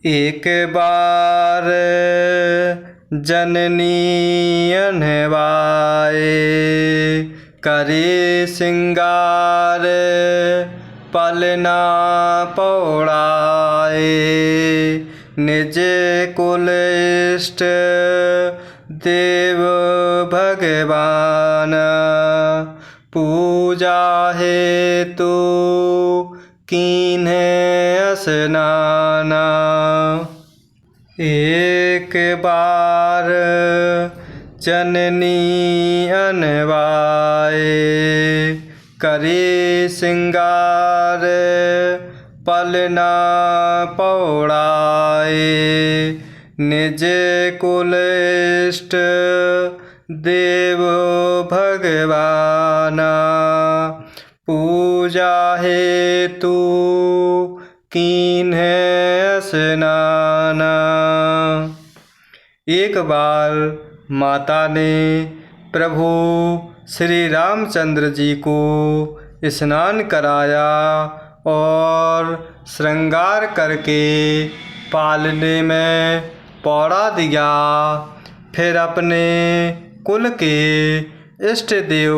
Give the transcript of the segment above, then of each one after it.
एक बार जननी अनवाए, करे सिंगार पलना पौड़ाए। निज कुल इष्ट देव भगवान, पूजा हेतु कीन्हे स्नाना। एक बार जननी अनवाए, करे सिंगार पलना पौड़ाए। निज कुल इष्ट देव भगवाना, पूजा हेतु कीन्हे स्नाना। एक बार माता ने प्रभु श्री रामचंद्र जी को स्नान कराया और श्रृंगार करके पालने में पौड़ा दिया। फिर अपने कुल के इष्ट देव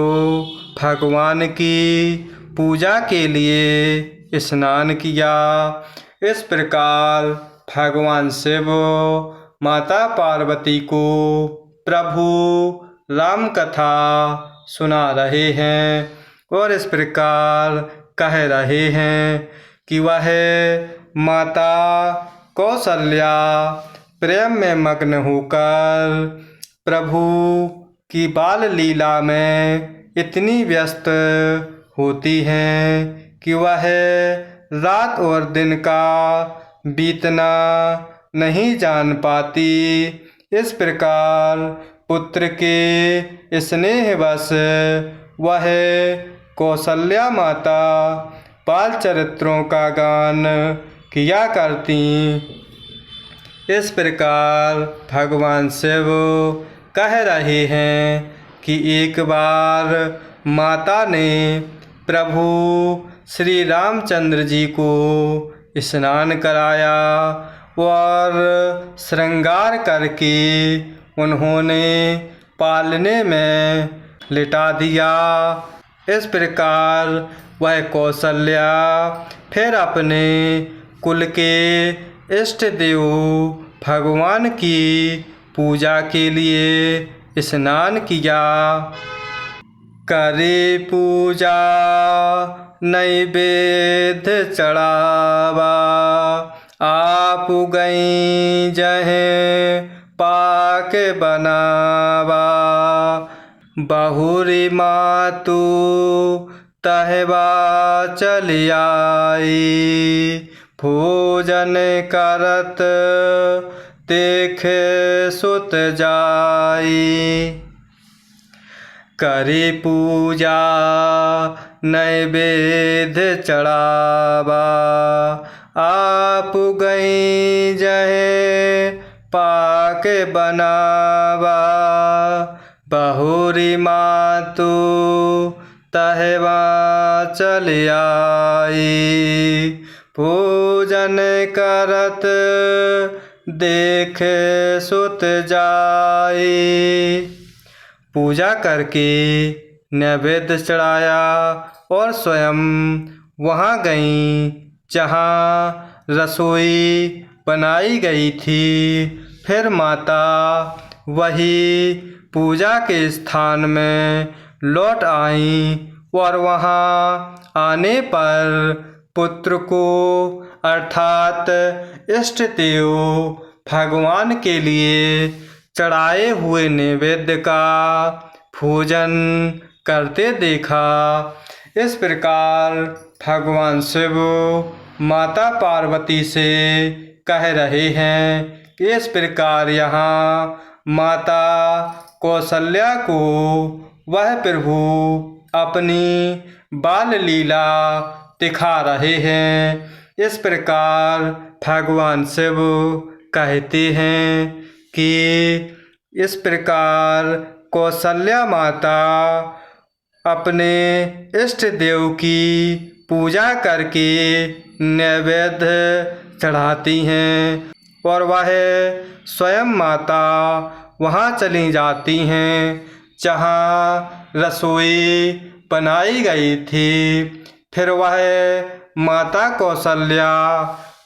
भगवान की पूजा के लिए स्नान किया। इस प्रकार भगवान शिव माता पार्वती को प्रभु राम कथा सुना रहे हैं और इस प्रकार कह रहे हैं कि वह माता कौसल्या प्रेम में मग्न होकर प्रभु की बाल लीला में इतनी व्यस्त होती हैं कि वह रात और दिन का बीतना नहीं जान पाती। इस प्रकार पुत्र के स्नेहवश वह कौसल्या माता बाल चरित्रों का गान किया करती। इस प्रकार भगवान शिव कह रहे हैं कि एक बार माता ने प्रभु श्री रामचंद्र जी को स्नान कराया और श्रृंगार करके उन्होंने पालने में लिटा दिया। इस प्रकार वह कौसल्या फिर अपने कुल के इष्ट देव भगवान की पूजा के लिए स्नान किया। करे पूजा नैवेद्य चढ़ावा, आप गई जहें पाक बनावा। बहुरी मातु तहवा चली आई, भोजन करत देखे सुत जाई। करे पूजा नैवेद्य चढ़ावा, आप गई जहे पाक बनावा। बहुरी मातु तहवा चली आई, भोजन करत देखे सुत जाई। पूजा करके नैवेद्य चढ़ाया और स्वयं वहाँ गईं जहाँ रसोई बनाई गई थी। फिर माता वही पूजा के स्थान में लौट आईं और वहाँ आने पर पुत्र को अर्थात इष्ट देव भगवान के लिए चढ़ाए हुए नैवेद्य का भोजन करते देखा। इस प्रकार भगवान शिव माता पार्वती से कह रहे हैं कि इस प्रकार यहाँ माता कौसल्या को वह प्रभु अपनी बाल लीला दिखा रहे हैं। इस प्रकार भगवान शिव कहते हैं कि इस प्रकार कौसल्या माता अपने इष्ट देव की पूजा करके नैवेद्य चढ़ाती हैं और वह स्वयं माता वहाँ चली जाती हैं जहाँ रसोई बनाई गई थी। फिर वह माता कौशल्या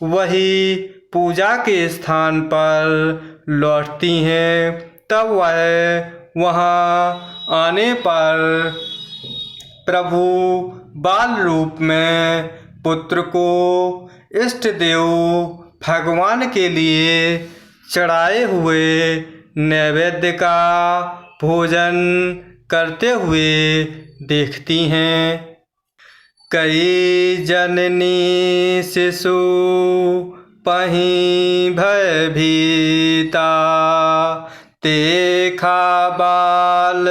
वही पूजा के स्थान पर लौटती हैं। तब वह वहाँ आने पर प्रभु बाल रूप में पुत्र को इष्ट देव भगवान के लिए चढ़ाए हुए नैवेद्य का भोजन करते हुए देखती हैं। कई जननी शिशु पहीं भयभीता, देखा बाल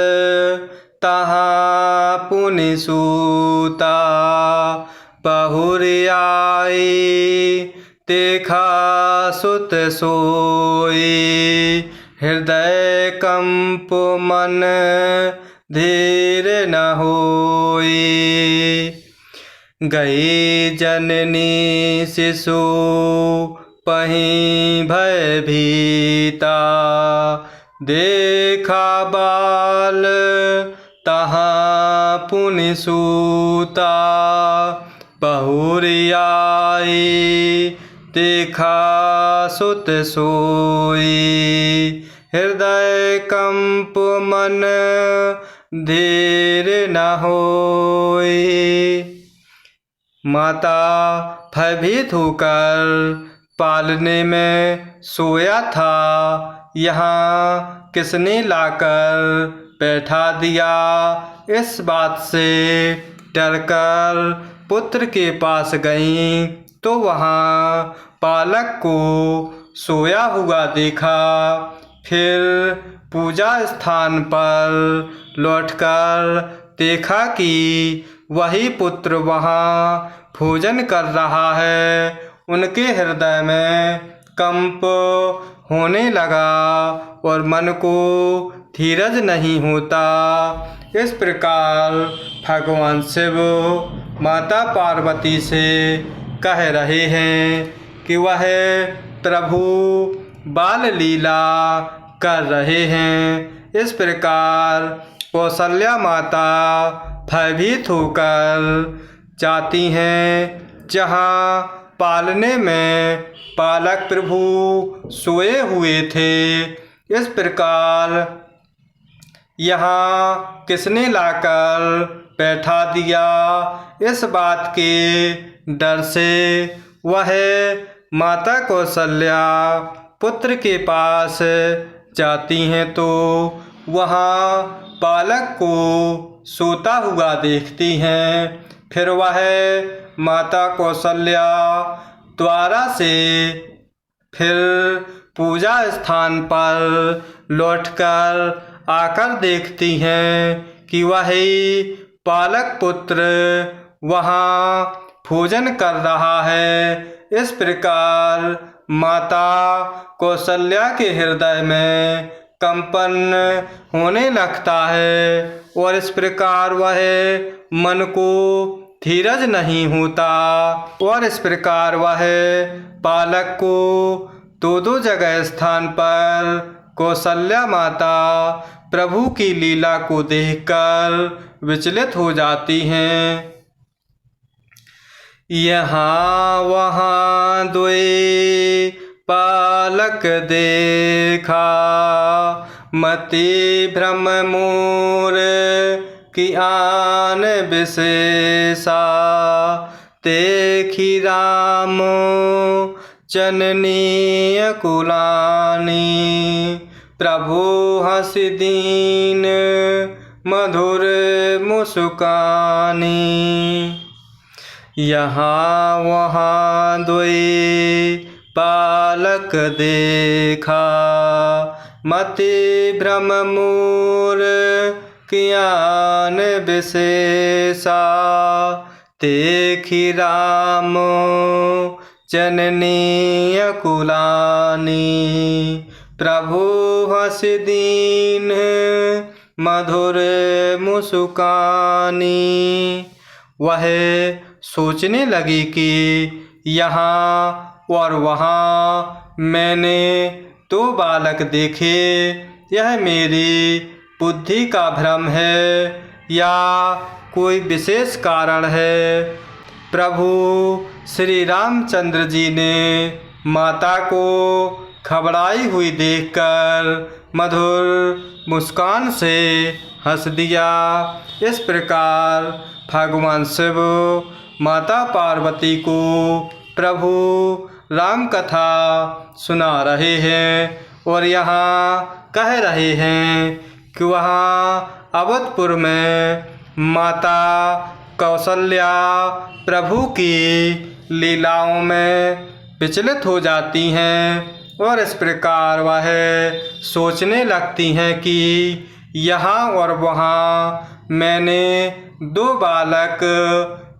तहाँ पुनि सूता, बहुरि आई देखा सुत सोई, हृदय कंप मन धीर न होई। गई जननी शिशु पहीं भयभीता, देखा बाल तहाँ पुनि सूता, बहुरि आई देखा सुत सोई, हृदय कंप मन धीर न होई। माता भयभीत होकर पालने में सोया था, यहाँ किसने लाकर बैठा दिया। इस बात से डरकर पुत्र के पास गईं तो वहाँ बालक को सोया हुआ देखा। फिर पूजा स्थान पर लौटकर देखा कि वही पुत्र वहाँ भोजन कर रहा है। उनके हृदय में कंप होने लगा और मन को धीरज नहीं होता। इस प्रकार भगवान शिव माता पार्वती से कह रहे हैं कि वह प्रभु बाल लीला कर रहे हैं। इस प्रकार कौशल्या माता भयभीत होकर जाती हैं जहाँ पालने में बालक प्रभु सोए हुए थे। इस प्रकार यहाँ किसने लाकर बैठा दिया। इस बात के डर से वह माता कौशल्या पुत्र के पास जाती हैं तो वहाँ बालक को सोता हुआ देखती हैं। फिर वह माता कौशल्या द्वारा से फिर पूजा स्थान पर लौटकर आकर देखती हैं कि वही बालक पुत्र वहाँ भोजन कर रहा है। इस प्रकार माता कौशल्या के हृदय में कंपन होने लगता है और इस प्रकार वह मन को धीरज नहीं होता और इस प्रकार वह बालक को दो जगह स्थान पर कौशल्या माता प्रभु की लीला को देखकर विचलित हो जाती हैं। यहाँ वहाँ दुई बालक देखा, मति भ्रम मोर की आन विशेषा, देखी राम जननी कुलानी, प्रभु हंसी दीन मधुर मुस्कानी। यहाँ वहाँ दुई बालक देखा, मति भ्रम मोर कियान विशेषा, देखी राम जननी कुलानी, प्रभु हंसी दीन मधुर मुस्कानी। वह सोचने लगी कि यहाँ और वहाँ मैंने 2 बालक देखे। यह मेरी बुद्धि का भ्रम है या कोई विशेष कारण है? प्रभु श्री रामचंद्र जी ने माता को घबराई हुई देखकर मधुर मुस्कान से हंस दिया। इस प्रकार भगवान शिव माता पार्वती को प्रभु राम कथा सुना रहे हैं और यहाँ कह रहे हैं कि वहाँ अवधपुर में माता कौशल्या प्रभु की लीलाओं में विचलित हो जाती हैं और इस प्रकार वह सोचने लगती हैं कि यहाँ और वहाँ मैंने 2 बालक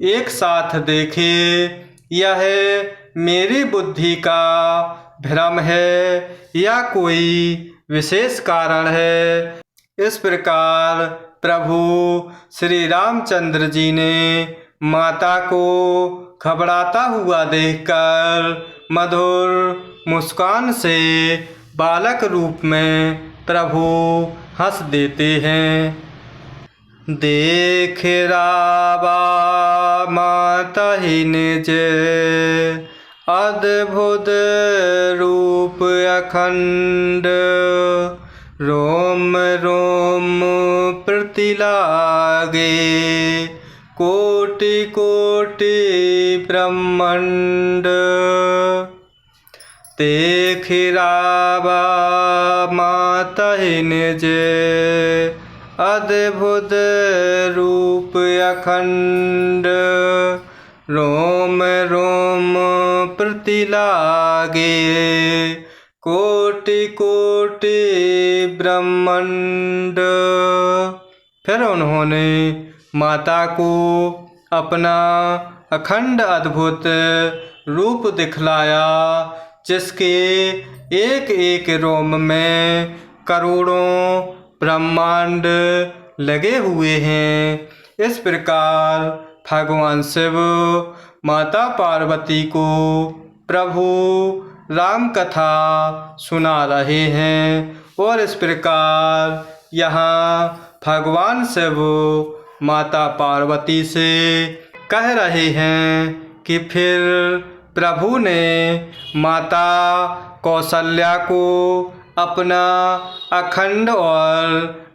एक साथ देखे। यह मेरी बुद्धि का भ्रम है या कोई विशेष कारण है? इस प्रकार प्रभु श्री रामचंद्र जी ने माता को घबराता हुआ देखकर मधुर मुस्कान से बालक रूप में प्रभु हंस देते हैं। देख रावा माता ही निज अद्भुत रूप अखंड, रोम रोम प्रति लागे कोटि कोटि ब्रह्मांड। देख रावा माता ही निज अद्भुत रूप अखंड, रोम रोम प्रति लागे कोटि कोटि ब्रह्मांड। फिर उन्होंने माता को अपना अखंड अद्भुत रूप दिखलाया, जिसके एक एक रोम में करोड़ों ब्रह्मांड लगे हुए हैं। इस प्रकार भगवान शिव माता पार्वती को प्रभु राम कथा सुना रहे हैं और इस प्रकार यहाँ भगवान शिव माता पार्वती से कह रहे हैं कि फिर प्रभु ने माता कौशल्या को अपना अखंड और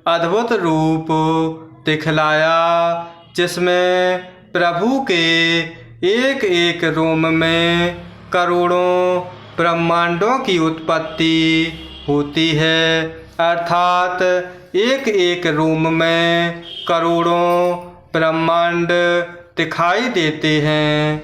अद्भुत रूप दिखलाया, जिसमें प्रभु के एक एक रोम में करोड़ों ब्रह्मांडों की उत्पत्ति होती है, अर्थात एक एक रोम में करोड़ों ब्रह्मांड दिखाई देते हैं।